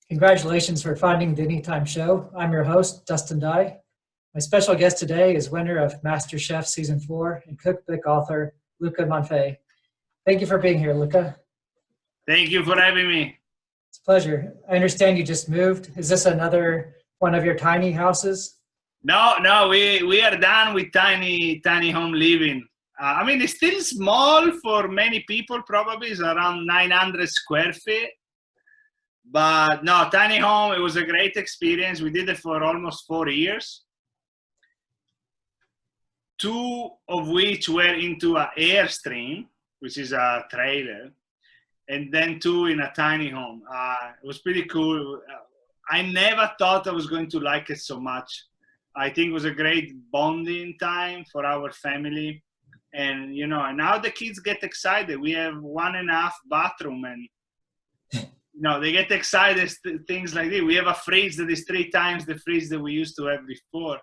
Congratulations for finding the Anytime Show. I'm your host, Dustin Dye. My special guest today is winner of MasterChef Season 4 and cookbook author Luca Manfè. Thank you for being here, Luca. Thank you for having me. It's a pleasure. I understand you just moved. Is this another one of your tiny houses? No, we are done with tiny home living. I mean, it's still small for many people, probably it's around 900 square feet. But no, tiny home, it was a great experience. We did it for almost 4 years. 2 of which were into an Airstream, which is a trailer, and then 2 in a tiny home. It was pretty cool. I never thought I was going to like it so much. I think it was a great bonding time for our family. And, you know, now the kids get excited. We have 1.5 bathroom and, you know, they get excited, things like this. We have a fridge that is 3 times the fridge that we used to have before.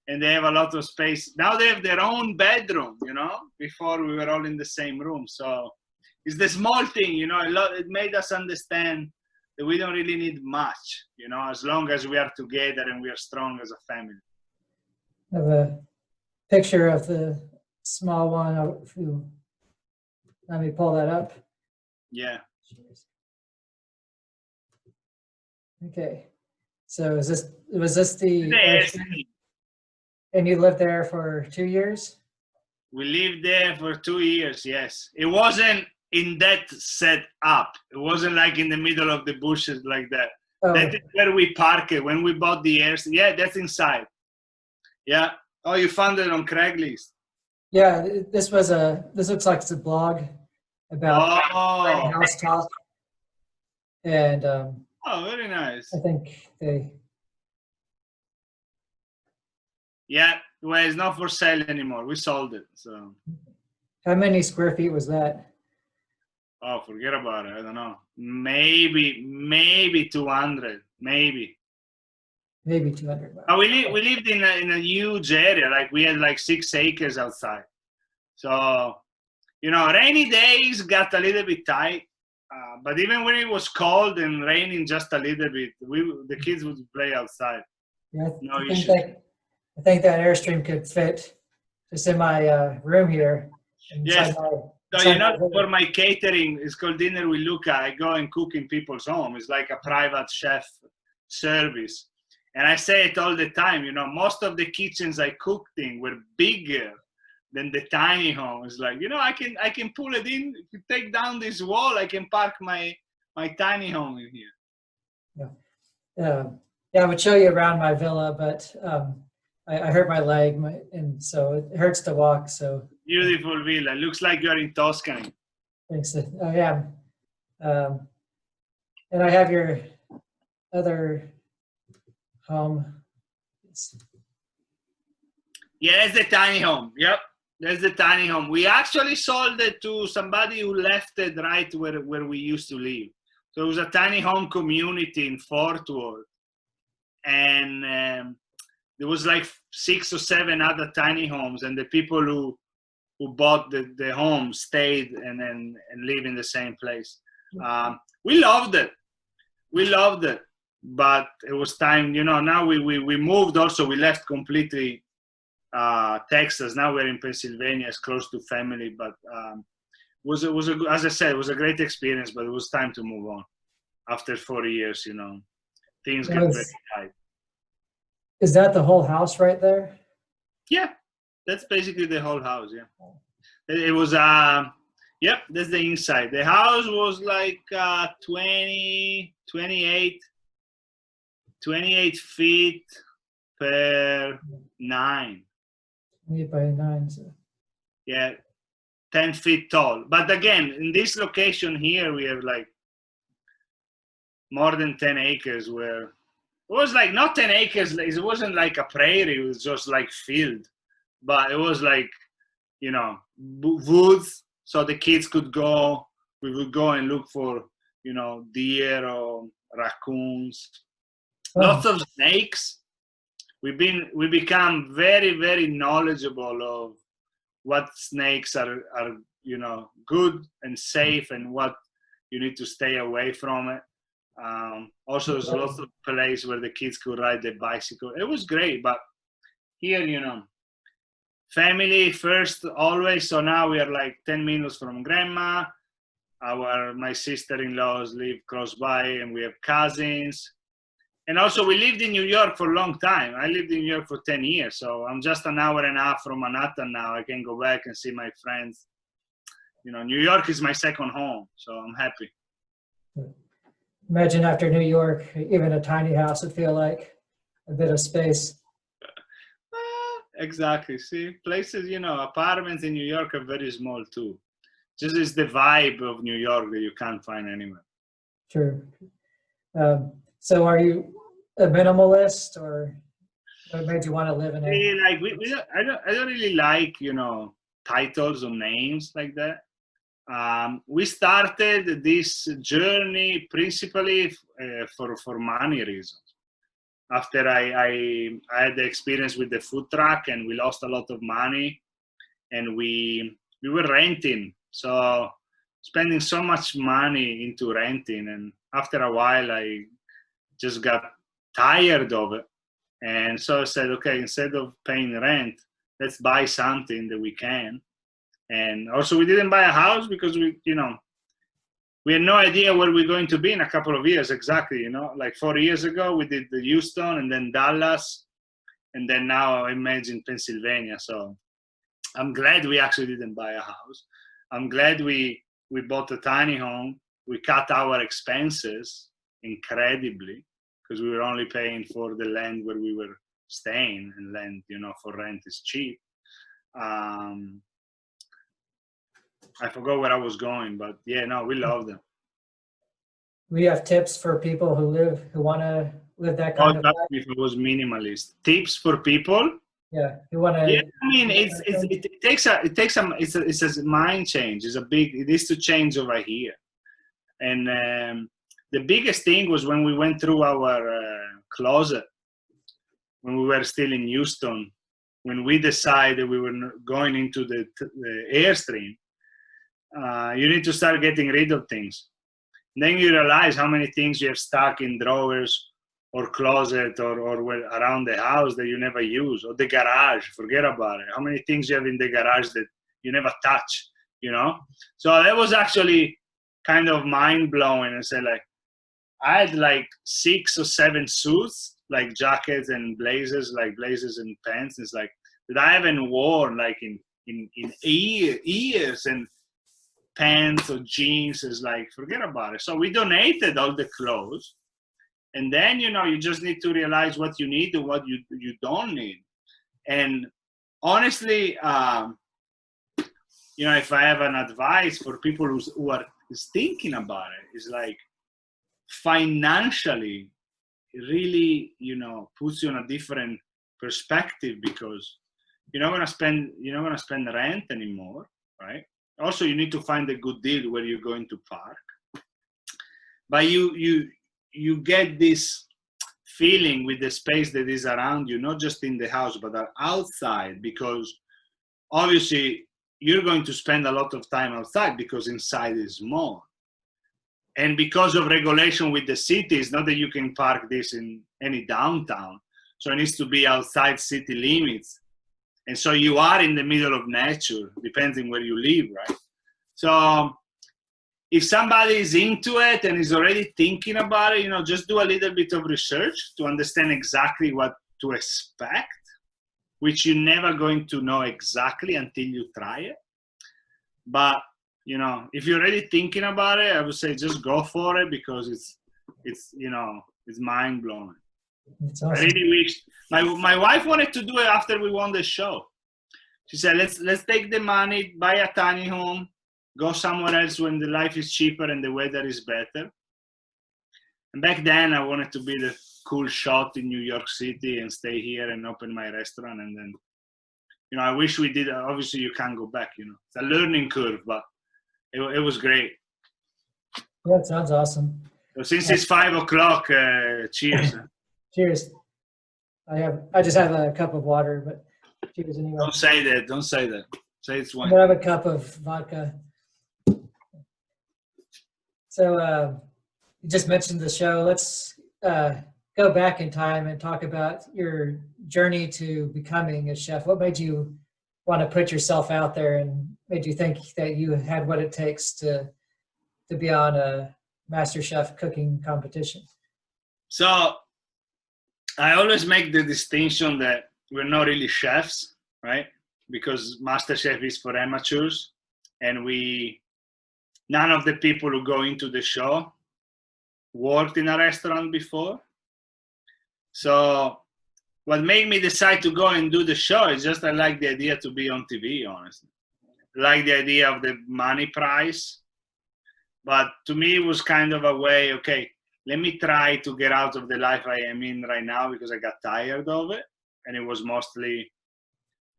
And they have a lot of space. Now they have their own bedroom, you know. Before we were all in the same room. So it's the small thing, you know. It made us understand that we don't really need much, you know, as long as we are together and we are strong as a family. I have a picture of the small one. If you let me pull that up. Yeah. Okay. So was this the Airstream. And you lived there for 2 years? We lived there for 2 years, yes. It wasn't in that set up. It wasn't like in the middle of the bushes like that. Oh. That is where we parked it when we bought the Airstream. Yeah, that's inside. Yeah. Oh, you found it on Craigslist. Yeah, this looks like it's a blog about house talk. And oh, very nice. I think yeah, well, it's not for sale anymore. We sold it. So how many square feet was that? Oh, forget about it. I don't know. Maybe 200. Maybe 200. We lived in a huge area. Like we had like 6 acres outside. So, you know, rainy days got a little bit tight. But even when it was cold and raining just a little bit, the kids would play outside. Yeah, no issue. I think that Airstream could fit just in my room here. Yes. So, you know, for my catering, it's called Dinner with Luca. I go and cook in people's home. It's like a private chef service. And I say it all the time, you know, most of the kitchens I cooked in were bigger than the tiny home. It's like, you know, I can pull it in. If you take down this wall, I can park my tiny home in here. Yeah, I would show you around my villa, but I hurt my leg, and so it hurts to walk. So beautiful villa. Looks like you're in Tuscany. Thanks. I am. And I have your other home. Yeah, that's the tiny home. Yep, that's the tiny home. We actually sold it to somebody who left it right where we used to live. So it was a tiny home community in Fort Worth. And there was like 6 or 7 other tiny homes, and the people who bought the home stayed and live in the same place. We loved it. But it was time, you know. Now we moved. Also, we left completely Texas. Now we're in Pennsylvania. It's close to family, but was as I said, it was a great experience. But it was time to move on after 4 years. You know, things get very tight. Is that the whole house right there? Yeah, that's basically the whole house. Yeah, it was. Yep, that's the inside. The house was like 28 feet per 9. 8 by 9. So. Yeah, 10 feet tall. But again, in this location here, we have like more than 10 acres where it was like not 10 acres. It wasn't like a prairie. It was just like field. But it was like, you know, woods. So the kids could go. We would go and look for, you know, deer or raccoons. Oh. Lots of snakes. We become very, very knowledgeable of what snakes are, you know, good and safe, and what you need to stay away from it. Also, there's lots of places where the kids could ride their bicycle. It was great, but here, family first always. So now we are like 10 minutes from grandma. My sister-in-laws live close by, and we have cousins. And also, we lived in New York for a long time. I lived in New York for 10 years, so I'm just an hour and a half from Manhattan now. I can go back and see my friends. New York is my second home, so I'm happy. Imagine after New York, even a tiny house would feel like a bit of space. Exactly. See, places, apartments in New York are very small too. Just is the vibe of New York that you can't find anywhere. True. So are you a minimalist, or what made you want to live in it? Like I don't really like, titles or names like that. We started this journey principally for money reasons. After I had the experience with the food truck, and we lost a lot of money, and we were renting, so spending so much money into renting, and after a while I just got tired of it, and so I said, okay, instead of paying rent, let's buy something that we can. And also, we didn't buy a house because we had no idea where we're going to be in a couple of years exactly. Like 4 years ago, we did the Houston, and then Dallas, and then now I'm in Pennsylvania. So I'm glad we actually didn't buy a house. I'm glad we bought a tiny home. We cut our expenses incredibly because we were only paying for the land where we were staying, and land, for rent is cheap. I forgot where I was going, but yeah, no, we love them. We have tips for people who want to live that kind of life. If it was minimalist, tips for people. Yeah, who want to. Yeah, I mean, it takes a mind change. It is to change over here, and the biggest thing was when we went through our closet when we were still in Houston, when we decided we were going into the Airstream. You need to start getting rid of things. And then you realize how many things you have stuck in drawers or closet or around the house that you never use, or the garage. Forget about it. How many things you have in the garage that you never touch, So that was actually kind of mind blowing. And said, like, I had like 6 or 7 suits, like jackets and blazers, like blazers and pants. It's like that I haven't worn like in years, and pants or jeans is like, forget about it. So we donated all the clothes, and then you just need to realize what you need and what you don't need. And honestly, if I have an advice for people who are thinking about it, is like, financially it really puts you in a different perspective, because you're not gonna spend rent anymore, right? Also, you need to find a good deal where you're going to park. But you get this feeling with the space that is around you, not just in the house, but outside, because obviously you're going to spend a lot of time outside because inside is small. And because of regulation with the city, it's not that you can park this in any downtown. So it needs to be outside city limits. And so you are in the middle of nature, depending where you live, right? So if somebody is into it and is already thinking about it, just do a little bit of research to understand exactly what to expect, which you're never going to know exactly until you try it. But, if you're already thinking about it, I would say just go for it, because it's mind blowing. Awesome. I really wish my wife wanted to do it after we won the show. She said, let's take the money, buy a tiny home, go somewhere else when the life is cheaper and the weather is better. And back then I wanted to be the cool shot in New York City and stay here and open my restaurant. And then, I wish we did. Obviously you can't go back, it's a learning curve, but it was great. Yeah, it sounds awesome. So since it's 5 o'clock, cheers. Cheers. I just have a cup of water, but cheers anyway. Don't say that. Say it's wine. I have a cup of vodka. So you just mentioned the show. Let's go back in time and talk about your journey to becoming a chef. What made you want to put yourself out there and made you think that you had what it takes to be on a MasterChef cooking competition? So I always make the distinction that we're not really chefs, right? Because MasterChef is for amateurs, and none of the people who go into the show worked in a restaurant before. So what made me decide to go and do the show is just I like the idea to be on TV, honestly. I like the idea of the money prize. But to me, it was kind of a way, okay, let me try to get out of the life I am in right now because I got tired of it. And it was mostly,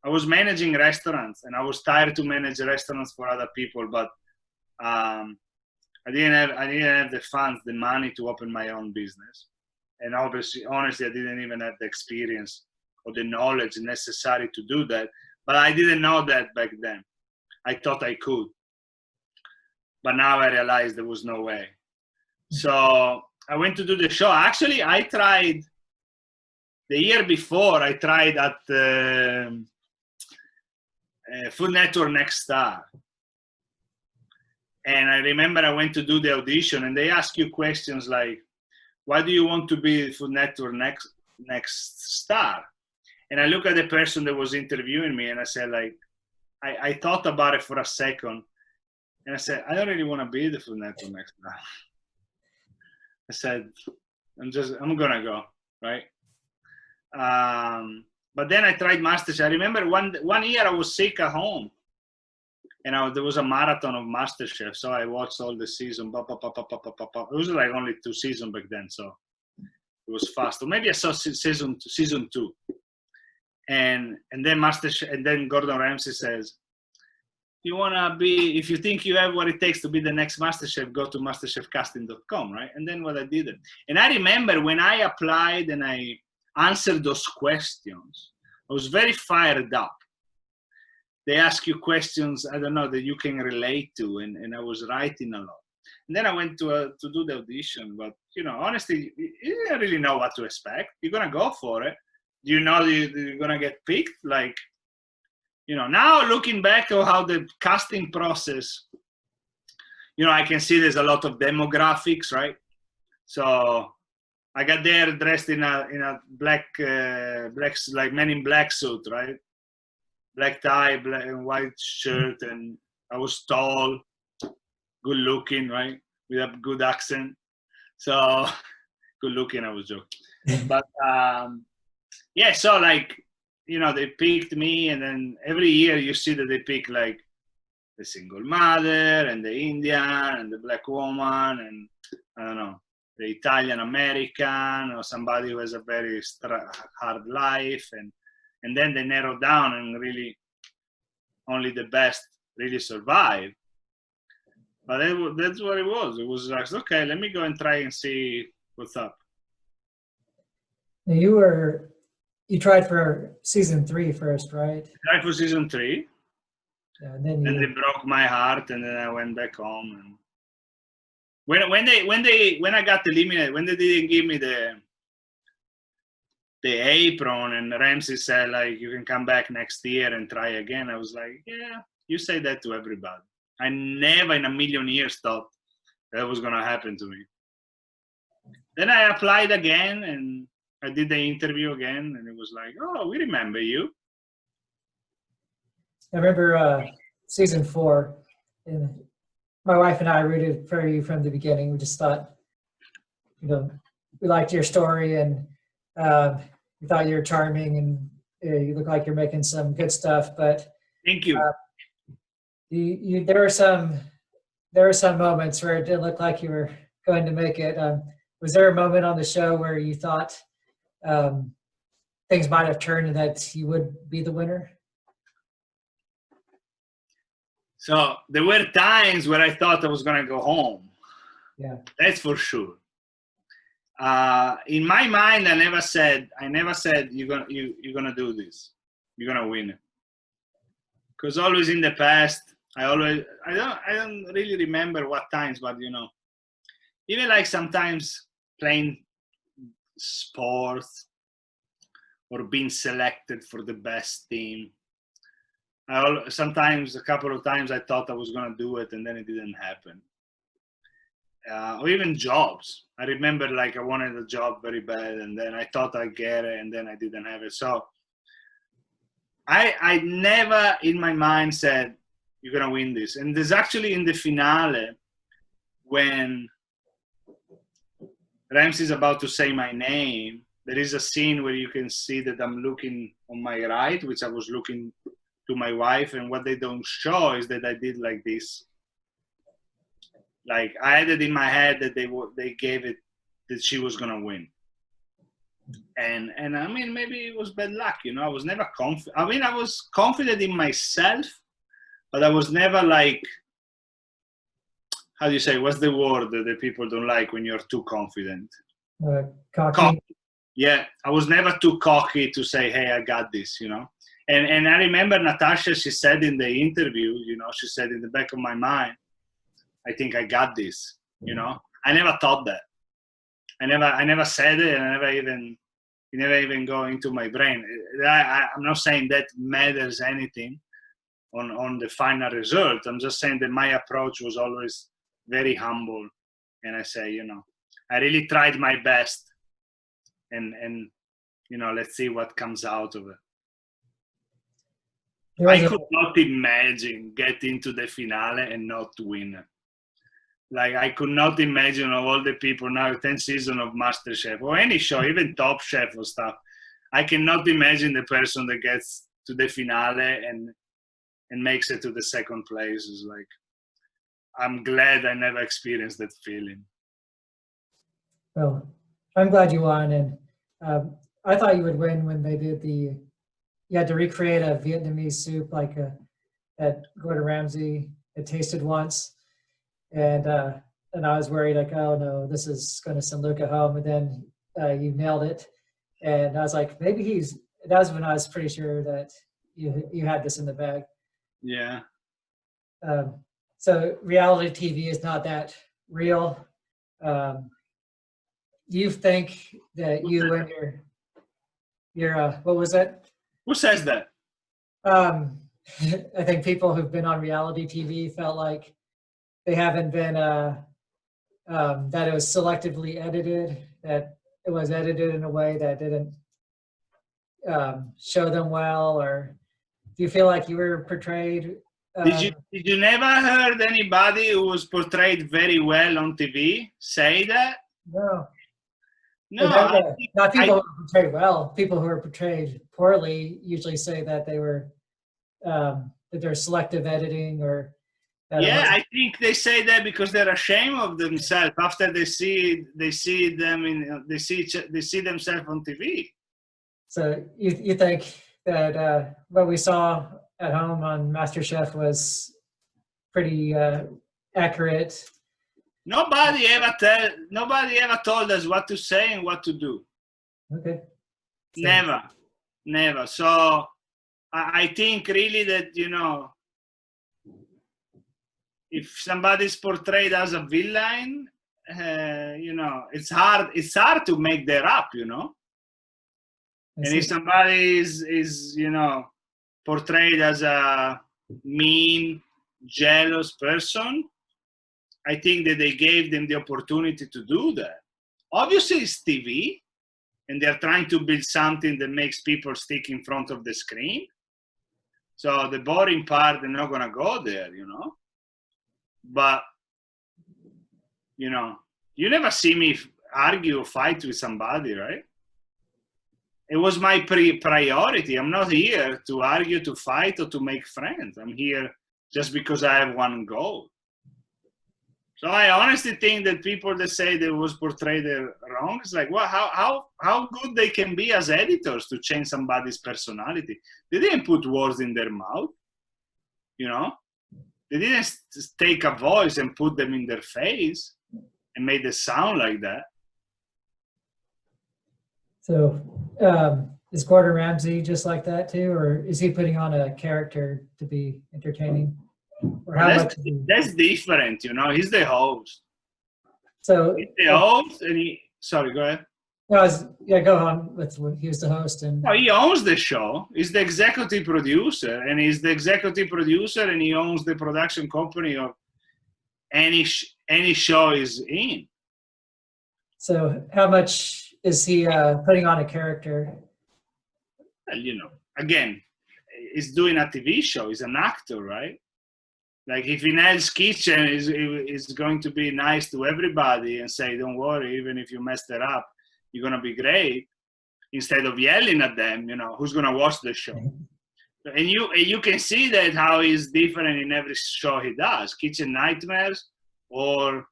I was managing restaurants and I was tired to manage restaurants for other people, but I didn't have the funds, the money to open my own business. And honestly, I didn't even have the experience or the knowledge necessary to do that. But I didn't know that back then. I thought I could. But now I realized there was no way. So I went to do the show. Actually, I tried the year before. I tried at Food Network Next Star. And I remember I went to do the audition, and they ask you questions like, why do you want to be Food Network Next Star? And I look at the person that was interviewing me, and I said, like, I thought about it for a second. And I said, I don't really want to be the Food Network Next Star. I said, I'm going to go, right? But then I tried MasterChef. I remember one year I was sick at home. And there was a marathon of MasterChef. So I watched all the season. It was like only 2 seasons back then. So it was fast. Or maybe I saw season 2. And then MasterChef, and then Gordon Ramsay says, if you think you have what it takes to be the next MasterChef, go to masterchefcasting.com, right? And then what I did. And I remember when I applied and I answered those questions, I was very fired up. They ask you questions, I don't know, that you can relate to, and I was writing a lot. And then I went to do the audition, but, honestly, you don't really know what to expect. You're going to go for it. Do you know you're going to get picked? Like, now looking back at how the casting process, I can see there's a lot of demographics, right? So I got there dressed in a black, like Men in Black suit, right? Black tie, black and white shirt, and I was tall, good looking, right? With a good accent. So good looking, I was joking. But yeah, so like, they picked me, and then every year you see that they pick like the single mother and the Indian and the black woman and I don't know, the Italian American or somebody who has a very hard life, and then they narrow down and really only the best really survive. But that's what it was. It was like, okay, let me go and try and see what's up. Now you tried for season 3 first, right? I tried for season 3. Yeah, and then they broke my heart, and then I went back home. And when I got eliminated, when they didn't give me the apron, and Ramsay said like you can come back next year and try again, I was like, yeah, you say that to everybody. I never in a million years thought that was gonna happen to me. Then I applied again, and I did the interview again, and it was like, oh, we remember you. I remember season 4, and my wife and I rooted for you from the beginning. We just thought, we liked your story, and we thought you were charming, and you look like you're making some good stuff. But thank you. There were some moments where it didn't look like you were going to make it. Was there a moment on the show where you thought things might have turned and that you would be the winner? So there were times where I thought I was going to go home. Yeah, that's for sure. In my mind, I never said you're gonna do this. You're gonna win it. Because always in the past, I don't really remember what times, but even like sometimes playing sports or being selected for the best team. Sometimes, a couple of times, I thought I was going to do it, and then it didn't happen. Or even jobs. I remember like I wanted a job very bad, and then I thought I'd get it, and then I didn't have it. So I never in my mind said, you're going to win this. And there's actually in the finale, when Ramsay's about to say my name, there is a scene where you can see that I'm looking on my right, which I was looking to my wife, and what they don't show is that I did like this. Like I had it in my head that they gave it that she was gonna win. And I mean, maybe it was bad luck, you know. I was never confident. I mean, I was confident in myself, but I was never like, how do you say, what's the word that people don't like when you're too confident? Cocky. Yeah, I was never too cocky to say, hey, I got this, you know. And I remember Natasha, she said in the interview, you know, she said in the back of my mind, I think I got this, you know. I never thought that. I never said it, and it never even go into my brain. I'm not saying that matters anything on the final result. I'm just saying that my approach was always very humble, and I say, you know, I really tried my best, and you know, let's see what comes out of it. I could not imagine getting to the finale and not win. Like, I could not imagine of all the people now, 10 seasons of MasterChef or any show, even Top Chef or stuff. I cannot imagine the person that gets to the finale and makes it to the second place. Is like, I'm glad I never experienced that feeling. Well, I'm glad you won. And I thought you would win when they did you had to recreate a Vietnamese soup like that Gordon Ramsay had tasted once. And I was worried, like, oh no, this is going to send Luca home. And then you nailed it. And I was like, maybe that was when I was pretty sure that you had this in the bag. Yeah. So reality TV is not that real. You think that you and your what was that? Who says that? I think people who've been on reality TV felt like they haven't been that it was selectively edited, that it was edited in a way that didn't show them well. Or do you feel like you were portrayed? Did you never heard anybody who was portrayed very well on TV say that? No. No, not people who are portrayed well. People who are portrayed poorly usually say that they were that they're selective editing, or yeah, I think they say that because they're ashamed of themselves after they see themselves on TV. So you think that what we saw at home on MasterChef was pretty accurate? Nobody ever told us what to say and what to do. Okay. Never. So I think really that, you know, if somebody's portrayed as a villain, you know, it's hard to make that up, you know. And if somebody is, you know, portrayed as a mean, jealous person, I think that they gave them the opportunity to do that. Obviously, it's TV, and they're trying to build something that makes people stick in front of the screen. So the boring part, they're not going to go there, you know. But, you know, you never see me argue or fight with somebody, right? It was my priority. I'm not here to argue, to fight, or to make friends. I'm here just because I have one goal. So I honestly think that people that say that was portrayed wrong, it's like, well, how good they can be as editors to change somebody's personality. They didn't put words in their mouth, you know. They didn't take a voice and put them in their face and made it sound like that. So is Gordon Ramsay just like that too, or is he putting on a character to be entertaining? Or that's different, you know. He's the host. So, He's the host, and sorry, go ahead. yeah, go on with he was the host and. No, he owns the show. He's the executive producer, and he's the executive producer, and he owns the production company of any show is in. So, how much is he putting on a character? Well, again, he's doing a TV show. He's an actor, right? Like if in Hell's Kitchen is going to be nice to everybody and say, "Don't worry, even if you messed it up, you're gonna be great." Instead of yelling at them, who's gonna watch the show? And you can see that how he's different in every show he does. Kitchen Nightmares, or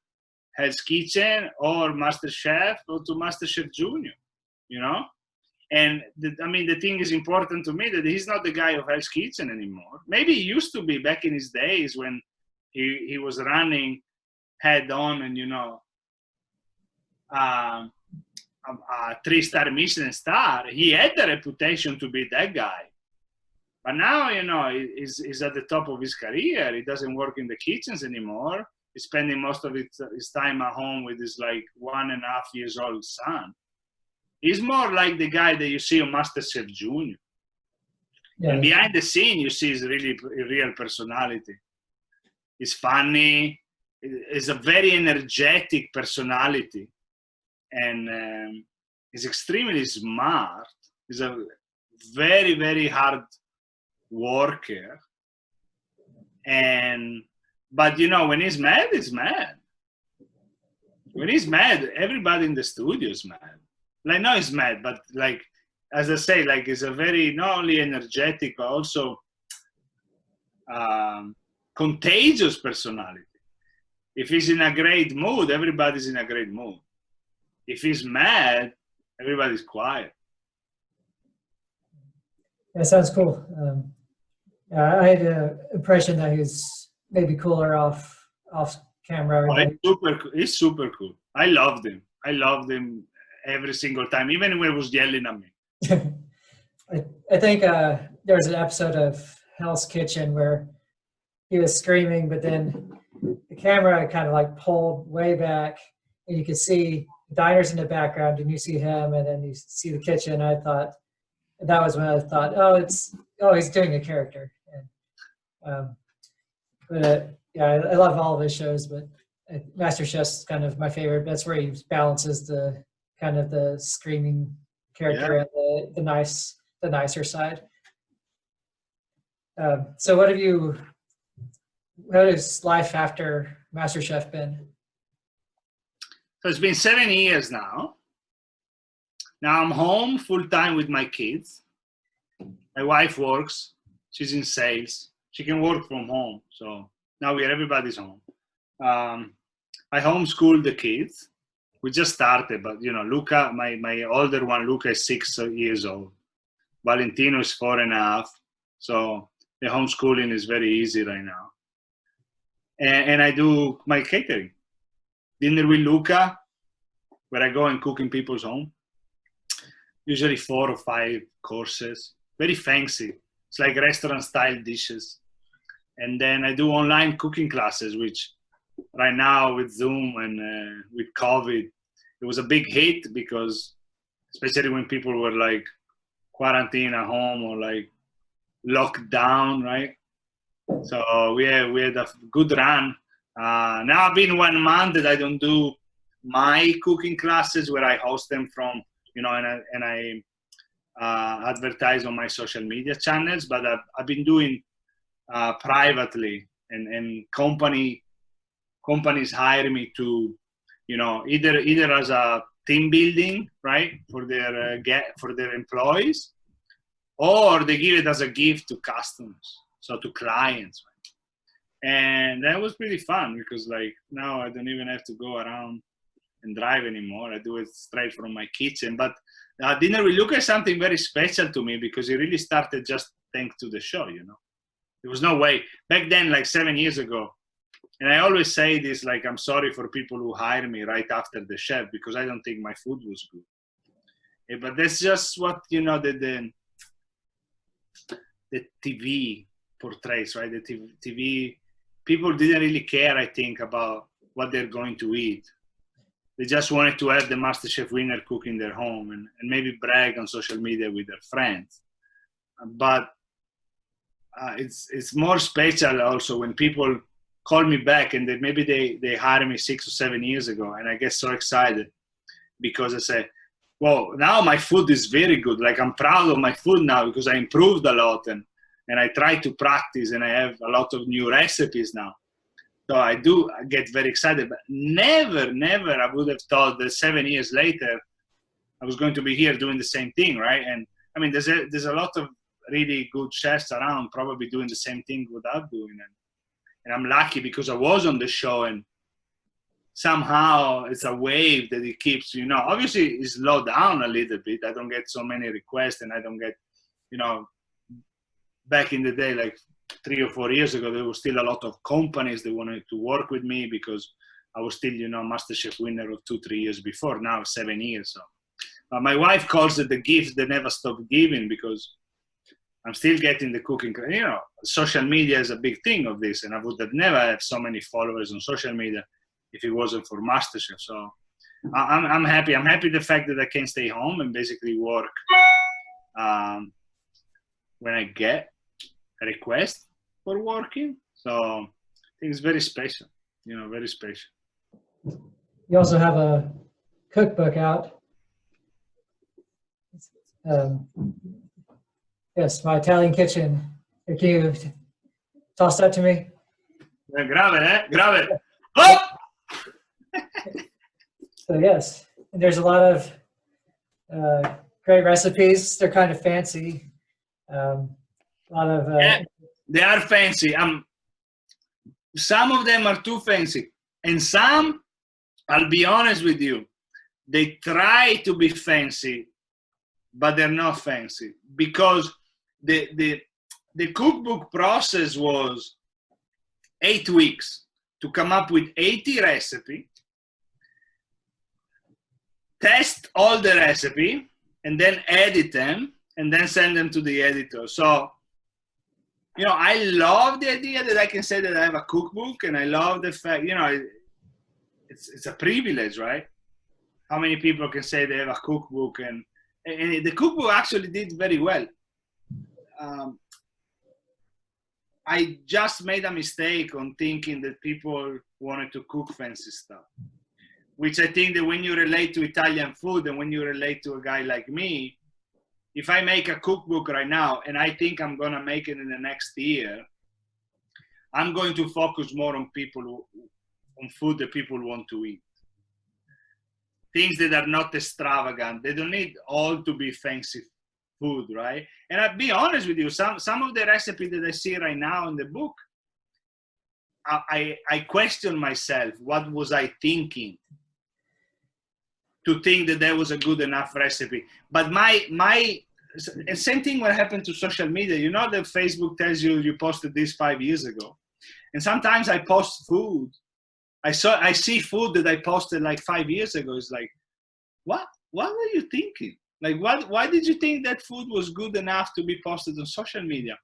Hell's Kitchen, or MasterChef, or to MasterChef Junior. And the thing is important to me that he's not the guy of Hell's Kitchen anymore. Maybe he used to be back in his days when he was running head on and a 3-star Michelin star. He had the reputation to be that guy. But now, he's at the top of his career. He doesn't work in the kitchens anymore. He's spending most of his time at home with his 1.5 years old son. He's more like the guy that you see on MasterChef Junior. Yeah. And behind the scene, you see his really real personality. He's funny. He's a very energetic personality. And he's extremely smart. He's a very, very hard worker. But when he's mad, he's mad. When he's mad, everybody in the studio is mad. No, he's mad, but as I say, he's a very not only energetic but also contagious personality. If he's in a great mood, everybody's in a great mood. If he's mad, everybody's quiet. That sounds cool. I had the impression that he's maybe cooler off camera. He's super cool. I loved him every single time, even when he was yelling at me. I think there was an episode of Hell's Kitchen where he was screaming, but then the camera kind of pulled way back, and you could see the diners in the background, and you see him, and then you see the kitchen. I thought that was when I thought, he's doing a character. And, I love all of his shows, but MasterChef's kind of my favorite. That's where he balances the kind of the screaming character and the nicer side. So what has life after MasterChef been? So it's been 7 years now. Now I'm home full time with my kids. My wife works. She's in sales. She can work from home. So now everybody's home. I homeschool the kids. We just started, but Luca, my older one, Luca is 6 years old. Valentino is 4.5. So the homeschooling is very easy right now. And I do my catering. Dinner with Luca, where I go and cook in people's home. Usually 4 or 5 courses. Very fancy. It's like restaurant-style dishes. And then I do online cooking classes, which right now with Zoom and with COVID, it was a big hit because especially when people were quarantined at home or locked down, right? So we had a good run. Now I've been 1 month that I don't do my cooking classes where I host them from, and I advertise on my social media channels, but I've been doing privately, and companies hire me to, either as a team building, right, for their employees, or they give it as a gift to customers, so to clients, right? And that was pretty fun because now I don't even have to go around and drive anymore. I do it straight from my kitchen. But Dinner with Luca is something very special to me because it really started just thanks to the show, There was no way. Back then, 7 years ago, and I always say this, I'm sorry for people who hire me right after the chef because I don't think my food was good. But that's just what, the TV portrays, right? The TV, people didn't really care, I think, about what they're going to eat. they just wanted to have the MasterChef winner cook in their home and maybe brag on social media with their friends. But it's more special also when people call me back and maybe they hired me 6 or 7 years ago, and I get so excited because I say, well, now my food is very good. Like, I'm proud of my food now because I improved a lot and I try to practice, and I have a lot of new recipes now. So I get very excited, but never I would have thought that 7 years later I was going to be here doing the same thing, right? And I mean, there's a lot of really good chefs around probably doing the same thing without doing it. And I'm lucky because I was on the show, and somehow it's a wave that it keeps, obviously it's slowed down a little bit. I don't get so many requests, and I don't get, back in the day, like 3 or 4 years ago, there was still a lot of companies that wanted to work with me because I was still, MasterChef winner of 2-3 years before. Now 7 years. So my wife calls it the gift that never stop giving, because I'm still getting the cooking. Social media is a big thing of this, and I would have never had so many followers on social media if it wasn't for MasterChef. So I'm happy. I'm happy the fact that I can stay home and basically work when I get a request for working. So I think it's very special, very special. You also have a cookbook out. Yes, My Italian Kitchen. Can you toss that to me? Grab it. Oh! So yes, and there's a lot of great recipes. They're kind of fancy. A lot of yeah, they are fancy. Some of them are too fancy, and some, I'll be honest with you, they try to be fancy, but they're not fancy, because the cookbook process was 8 weeks to come up with 80 recipes, test all the recipe, and then edit them, and then send them to the editor. So, I love the idea that I can say that I have a cookbook, and I love the fact, it's a privilege, right? How many people can say they have a cookbook, and the cookbook actually did very well. I just made a mistake on thinking that people wanted to cook fancy stuff, which I think that when you relate to Italian food and when you relate to a guy like me, if I make a cookbook right now and I think I'm going to make it in the next year, I'm going to focus more on on food that people want to eat. Things that are not extravagant. They don't need all to be fancy food, right? And I'll be honest with you, some of the recipes that I see right now in the book, I question myself, what was I thinking to think that was a good enough recipe? But and same thing what happened to social media. That Facebook tells you posted this 5 years ago. And sometimes I post food. I see food that I posted like 5 years ago. It's like, what were you thinking? Like, why did you think that food was good enough to be posted on social media?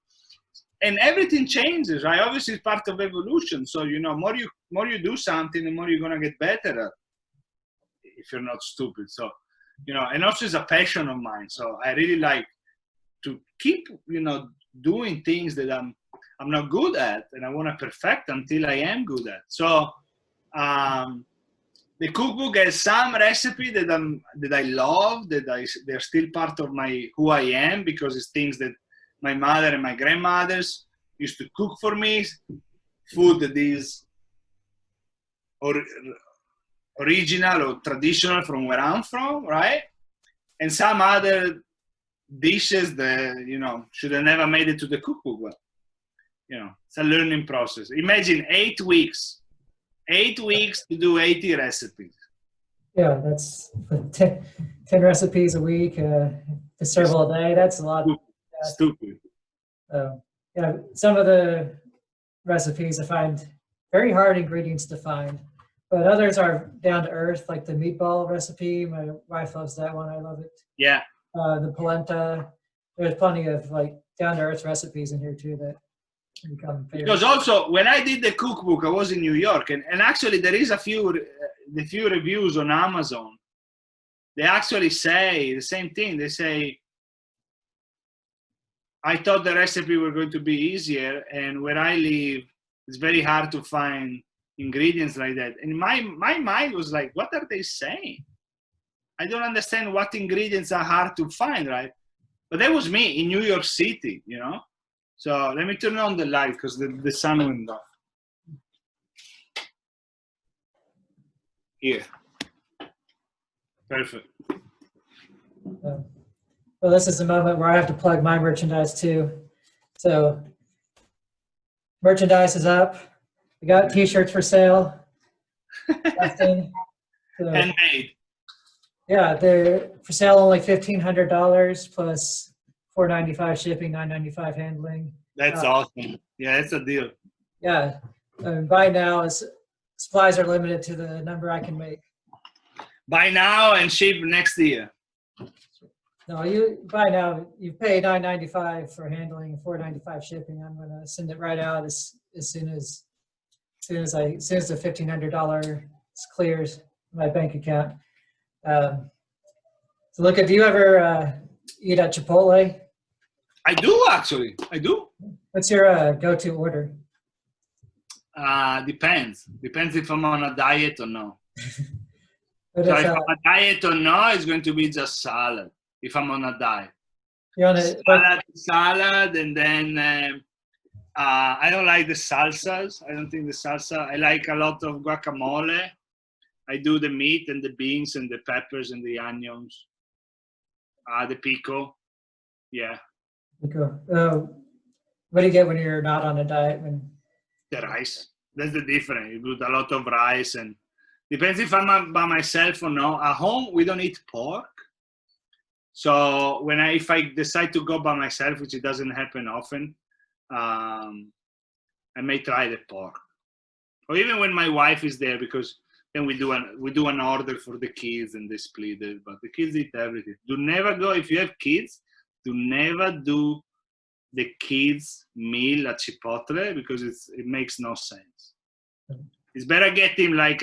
And everything changes, right? Obviously, it's part of evolution. So, more you do something, the more you're going to get better at, if you're not stupid. So, and also it's a passion of mine. So I really like to keep, doing things that I'm not good at, and I want to perfect until I am good at. So the cookbook has some recipe that I love, they're still part of who I am, because it's things that my mother and my grandmothers used to cook for me, food that is original or traditional from where I'm from, right? And some other dishes that, should have never made it to the cookbook. But, it's a learning process. Imagine 8 weeks. 8 weeks to do 80 recipes. Yeah, that's 10 recipes a week to serve all day. That's a lot. Stupid. Yeah, some of the recipes I find very hard ingredients to find, but others are down to earth, like the meatball recipe. My wife loves that one. I love it. Yeah. The polenta. There's plenty of down to earth recipes in here too that become favorites. Because also when I did the cookbook, I was in New York, and actually there is a few the few reviews on Amazon, they actually say the same thing. They say, I thought the recipe were going to be easier, and where I live, it's very hard to find ingredients like that. And my mind was like, what are they saying? I don't understand what ingredients are hard to find, right? But that was me in New York City, you know? So let me turn on the light because the sun went off. Here. Perfect. Well, this is the moment where I have to plug my merchandise too. So merchandise is up. We got t-shirts for sale. Dustin, so, Handmade. yeah, they're for sale only $1,500 plus $4.95 shipping, $9.95 handling. That's awesome. Yeah, it's a deal. Yeah, buy now. Supplies are limited to the number I can make. Buy now and ship next year. No, you buy now. You pay $9.95 for handling, $4.95 shipping. I'm gonna send it right out as soon as the $1,500 clears my bank account. So, Luca, do you ever eat at Chipotle? I do actually. I do. What's your go-to order? Depends. Depends if I'm on a diet or no. What So is, if I'm on a diet or no, it's going to be just salad. If I'm on a diet, you're on a, salad, and then I don't like the salsas. I don't think the salsa. I like a lot of guacamole. I do the meat and the beans and the peppers and the onions. The pico. Yeah. What do you get when you're not on a diet? The rice. That's the difference. You put a lot of rice, and depends if I'm by myself or no. At home, we don't eat pork. So if I decide to go by myself, which it doesn't happen often, I may try the pork. Or even when my wife is there, because then we do an order for the kids and they split it. But the kids eat everything. Do never go, if you have kids, do never do the kids meal at Chipotle, because it makes no sense. It's better get him like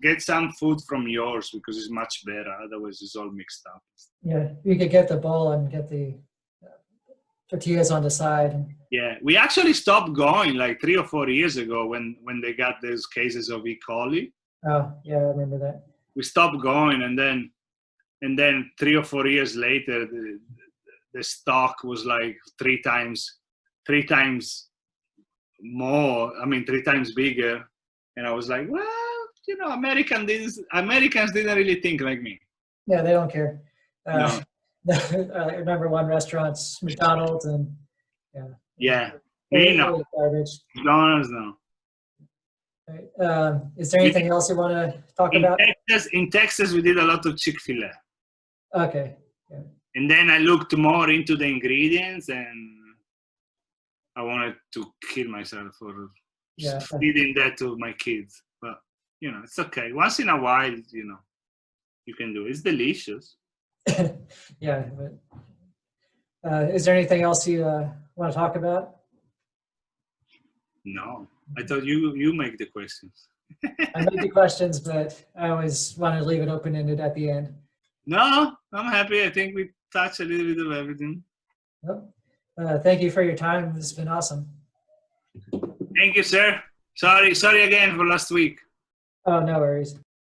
get some food from yours, because it's much better. Otherwise, it's all mixed up. Yeah, you could get the bowl and get the tortillas on the side. Yeah, we actually stopped going like 3 or 4 years ago when they got those cases of E. coli. Oh, yeah, I remember that. We stopped going, and then 3 or 4 years later, the stock was like three times more. I mean, 3 times bigger. And I was like, well, you know, Americans didn't really think like me. Yeah, they don't care. No. I remember one restaurant's McDonald's, and yeah, me no. McDonald's no. Right. Is there anything else you want to talk about? In Texas, we did a lot of Chick-fil-A. Okay. Yeah. And then I looked more into the ingredients, and I wanted to kill myself for feeding that to my kids. But, you know, it's okay. Once in a while, you know, you can do it. It's delicious. Yeah. But, is there anything else you want to talk about? No. I thought you make the questions. I make the questions, but I always want to leave it open-ended at the end. No, I'm happy. I think we touched a little bit of everything. Well, thank you for your time. This has been awesome. Thank you, sir. Sorry again for last week. Oh, no worries.